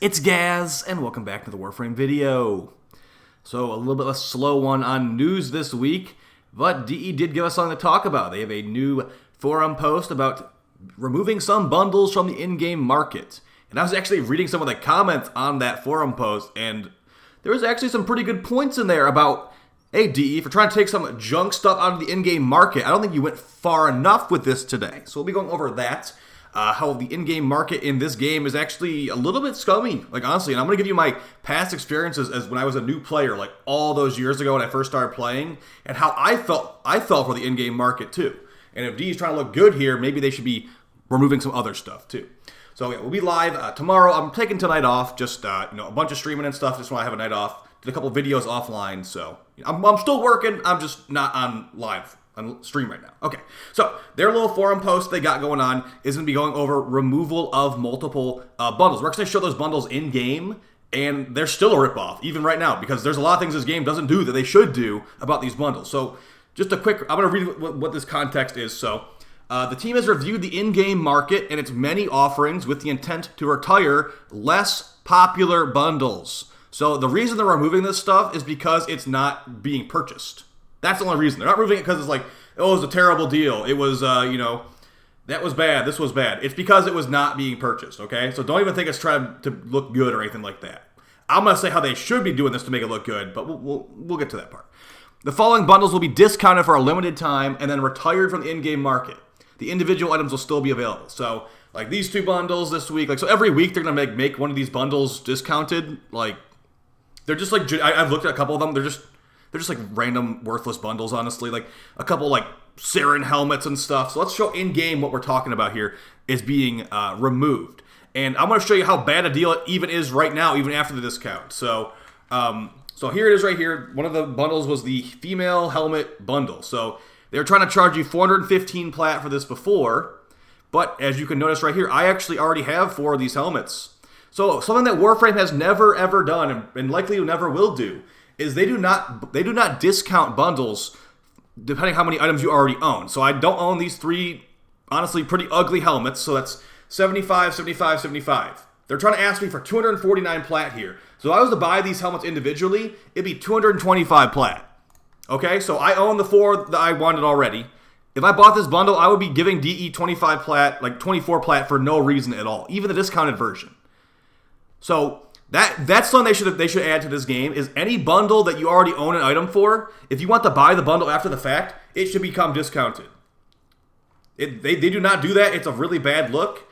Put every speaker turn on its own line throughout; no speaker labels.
It's Gaz, and welcome back to the Warframe video. So, a little bit of a slow one on news this week, but DE did give us something to talk about. They have a new forum post about removing some bundles from the in-game market. And I was actually reading some of the comments on that forum post, and there was actually some pretty good points in there about, hey DE, if you're trying to take some junk stuff out of the in-game market, I don't think you went far enough with this today. So we'll be going over that. How the in-game market in this game is actually a little bit scummy, like honestly, and I'm going to give you my past experiences as when I was a new player, like all those years ago when I first started playing, and how I felt for the in-game market too. And if D is trying to look good here, maybe they should be removing some other stuff too. So yeah, we'll be live tomorrow. I'm taking tonight off, just a bunch of streaming and stuff, just when I have a night off. Did a couple videos offline, so I'm still working, I'm just not on live. On stream right now. Okay, so their little forum post they got going on is going to be going over removal of multiple bundles. We're going to show those bundles in-game, and they're still a ripoff, even right now, because there's a lot of things this game doesn't do that they should do about these bundles. So just a quick, I'm going to read what this context is. So the team has reviewed the in-game market and its many offerings with the intent to retire less popular bundles. So the reason they're removing this stuff is because it's not being purchased. That's the only reason. They're not removing it because it's like, oh, it was a terrible deal. It was, that was bad. This was bad. It's because it was not being purchased, okay? So don't even think it's trying to look good or anything like that. I'm going to say how they should be doing this to make it look good, but we'll get to that part. The following bundles will be discounted for a limited time and then retired from the in-game market. The individual items will still be available. So, like these two bundles this week, so every week they're going to make one of these bundles discounted. Like, they're just like, I've looked at a couple of them. They're just like random worthless bundles, honestly. Like a couple like Siren helmets and stuff. So let's show in-game what we're talking about here is being removed. And I'm going to show you how bad a deal it even is right now, even after the discount. So here it is right here. One of the bundles was the female helmet bundle. So they were trying to charge you 415 plat for this before. But as you can notice right here, I actually already have 4 of these helmets. So something that Warframe has never ever done and likely never will do is they do not discount bundles depending how many items you already own. So I don't own these 3, honestly, pretty ugly helmets. So that's 75, 75, 75. They're trying to ask me for 249 plat here. So if I was to buy these helmets individually, it'd be 225 plat. Okay, so I own the 4 that I wanted already. If I bought this bundle, I would be giving DE 25 plat, like 24 plat for no reason at all, even the discounted version. So That's something they should add to this game is any bundle that you already own an item for, if you want to buy the bundle after the fact, it should become discounted. They do not do that. It's a really bad look.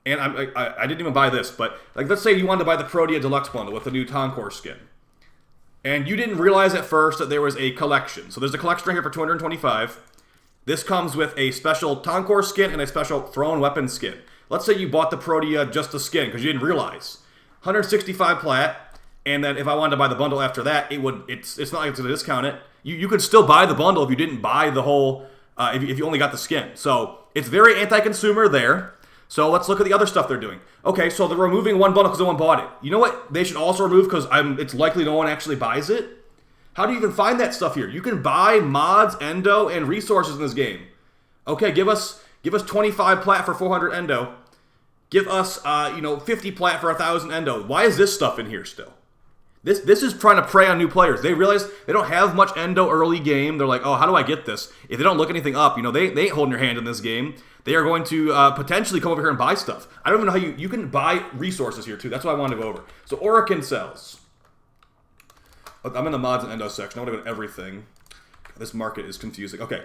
And I didn't even buy this, but like let's say you wanted to buy the Protea Deluxe bundle with the new Tonkor skin. And you didn't realize at first that there was a collection. So there's a collection right here for 225. This comes with a special Tonkor skin and a special Thrown Weapon skin. Let's say you bought the Protea just the skin because you didn't realize. 165 plat, and then if I wanted to buy the bundle after that, it's not like it's going to discount it. You could still buy the bundle if you didn't buy the whole, if you only got the skin. So it's very anti-consumer there. So let's look at the other stuff they're doing. Okay, so they're removing one bundle because no one bought it. You know what they should also remove because it's likely no one actually buys it? How do you even find that stuff here? You can buy mods, endo, and resources in this game. Okay, give us 25 plat for 400 endo. Give us, 50 plat for 1,000 endo. Why is this stuff in here still? This is trying to prey on new players. They realize they don't have much endo early game. They're like, oh, how do I get this? If they don't look anything up, they ain't holding your hand in this game. They are going to potentially come over here and buy stuff. I don't even know how you can buy resources here too. That's what I wanted to go over. So Orokin cells. I'm in the mods and endo section. I want to go to everything. This market is confusing. Okay.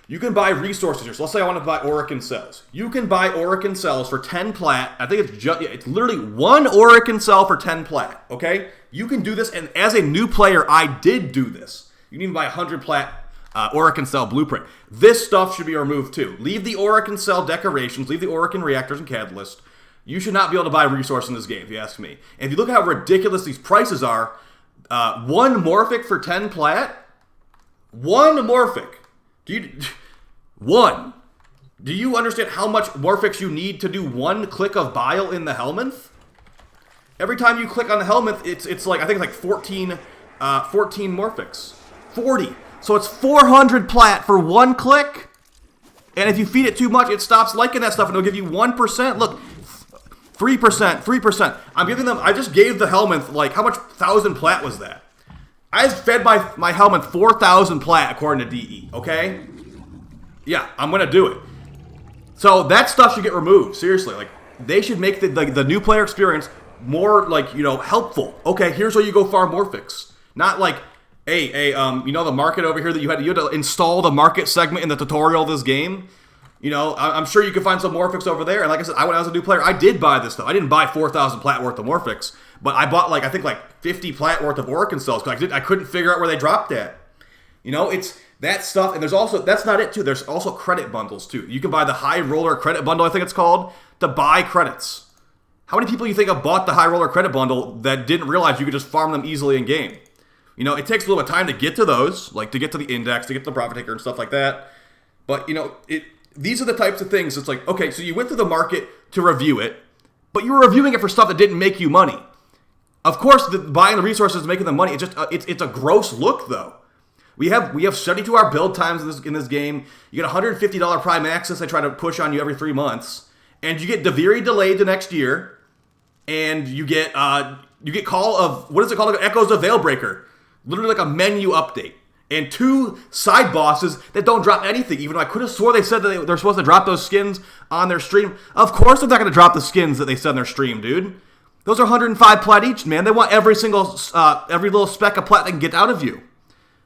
You can buy resources here. So let's say I want to buy Orokin cells. You can buy Orokin cells for 10 plat. I think it's literally 1 Orokin cell for 10 plat. Okay? You can do this, and as a new player, I did do this. You can even buy 100 plat Orokin cell blueprint. This stuff should be removed too. Leave the Orokin cell decorations. Leave the Orokin reactors and catalyst. You should not be able to buy resources in this game, if you ask me. And if you look at how ridiculous these prices are, 1 Morphic for 10 plat? 1 Morphic. Do you understand how much Morphics you need to do 1 click of bile in the helmet? Every time you click on the helmet, it's like, I think it's like 14 Morphics. 40. So it's 400 plat for 1 click. And if you feed it too much, it stops liking that stuff and it'll give you 1%. Look, 3%, 3%. I'm giving them, I just gave the Helminth, like, how much 1,000 plat was that? I just fed my Helminth 4,000 plat according to DE, okay? Yeah, I'm going to do it. So that stuff should get removed, seriously. Like, they should make the new player experience more, like, you know, helpful. Okay, here's where you go farm Morphix. Not like, hey, you know the market over here that you had to install the market segment in the tutorial of this game? You know, I'm sure you can find some Morphix over there. And like I said, when I was a new player, I did buy this stuff. I didn't buy 4,000 plat worth of Morphix, but I bought, like, I think, like, 50 plat worth of Oricon cells because I couldn't figure out where they dropped at. You know, it's that stuff. And there's also, that's not it, too. There's also credit bundles, too. You can buy the High Roller Credit Bundle, I think it's called, to buy credits. How many people you think have bought the High Roller Credit Bundle that didn't realize you could just farm them easily in game? You know, it takes a little bit of time to get to those, like to get to the index, to get to the profit taker and stuff like that. But, you know, these are the types of things. It's like, okay, so you went through the market to review it, but you were reviewing it for stuff that didn't make you money. Of course, buying the resources and making the money, it's a gross look, though. We have 72-hour build times in this game. You get $150 Prime Access they try to push on you every 3 months. And you get Deviri delayed to next year. And you get Call of, what is it called? Echoes of Veilbreaker. Literally like a menu update. And 2 side bosses that don't drop anything, even though I could have swore they said that they're supposed to drop those skins on their stream. Of course they're not going to drop the skins that they said on their stream, dude. Those are 105 plat each, man. They want every little speck of plat they can get out of you.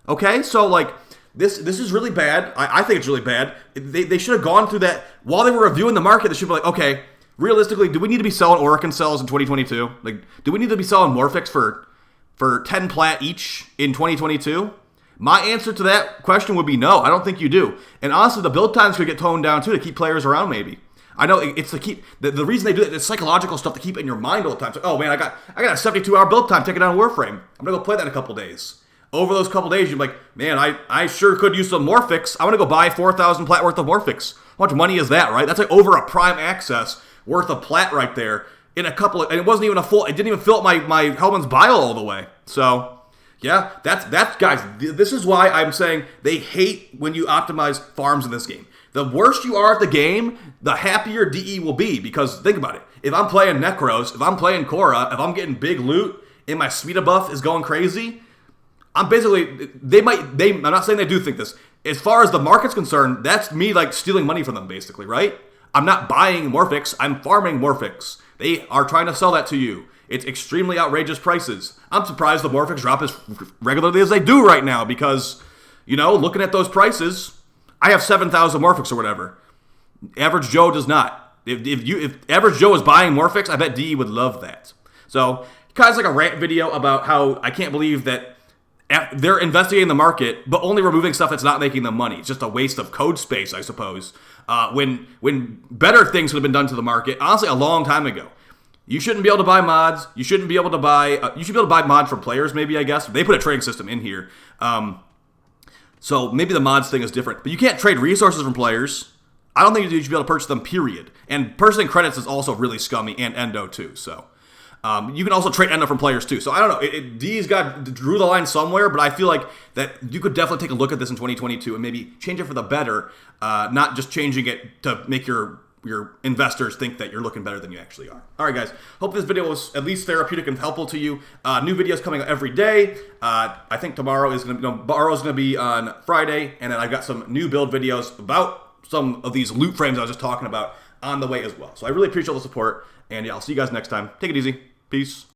Okay? So, like, this is really bad. I think it's really bad. They should have gone through that. While they were reviewing the market, they should be like, okay, realistically, do we need to be selling Oricon cells in 2022? Like, do we need to be selling Morphix for 10 plat each in 2022? My answer to that question would be no. I don't think you do. And honestly, the build times could get toned down too to keep players around maybe. I know it's to keep, the reason they do it, it's psychological stuff to keep it in your mind all the time. It's like, oh man, I got a 72-hour build time, take it down Warframe. I'm going to go play that in a couple days. Over those couple days, you're like, man, I sure could use some Morphix. I want to go buy 4,000 plat worth of Morphix. How much money is that, right? That's like over a Prime Access worth of plat right there in a couple of, and it wasn't even it didn't even fill up my Hellman's Bile all the way. So, yeah, that's guys, this is why I'm saying they hate when you optimize farms in this game. The worse you are at the game, the happier DE will be, because think about it. If I'm playing Necros, if I'm playing Korra, if I'm getting big loot, and my Smita buff is going crazy, I'm basically, I'm not saying they do think this. As far as the market's concerned, that's me, like, stealing money from them, basically, right? I'm not buying Morphix, I'm farming Morphix. They are trying to sell that to you. It's extremely outrageous prices. I'm surprised the Morphix drop as regularly as they do right now because, you know, looking at those prices, I have 7,000 Morphix or whatever. Average Joe does not. If Average Joe is buying Morphix, I bet DE would love that. So, kind of like a rant video about how I can't believe that they're investigating the market, but only removing stuff that's not making them money. It's just a waste of code space, I suppose. When better things would have been done to the market, honestly, a long time ago. You shouldn't be able to buy mods. You shouldn't be able to buy. You should be able to buy mods from players, maybe, I guess. They put a trading system in here. So maybe the mods thing is different. But you can't trade resources from players. I don't think you should be able to purchase them, period. And purchasing credits is also really scummy, and endo, too. So you can also trade endo from players, too. So I don't know. D's drew the line somewhere, but I feel like that you could definitely take a look at this in 2022 and maybe change it for the better, not just changing it to make your investors think that you're looking better than you actually are. All right, guys. Hope this video was at least therapeutic and helpful to you. New videos coming out every day. I think tomorrow's going to be on Friday, and then I've got some new build videos about some of these loot frames I was just talking about on the way as well. So I really appreciate all the support, and yeah, I'll see you guys next time. Take it easy. Peace.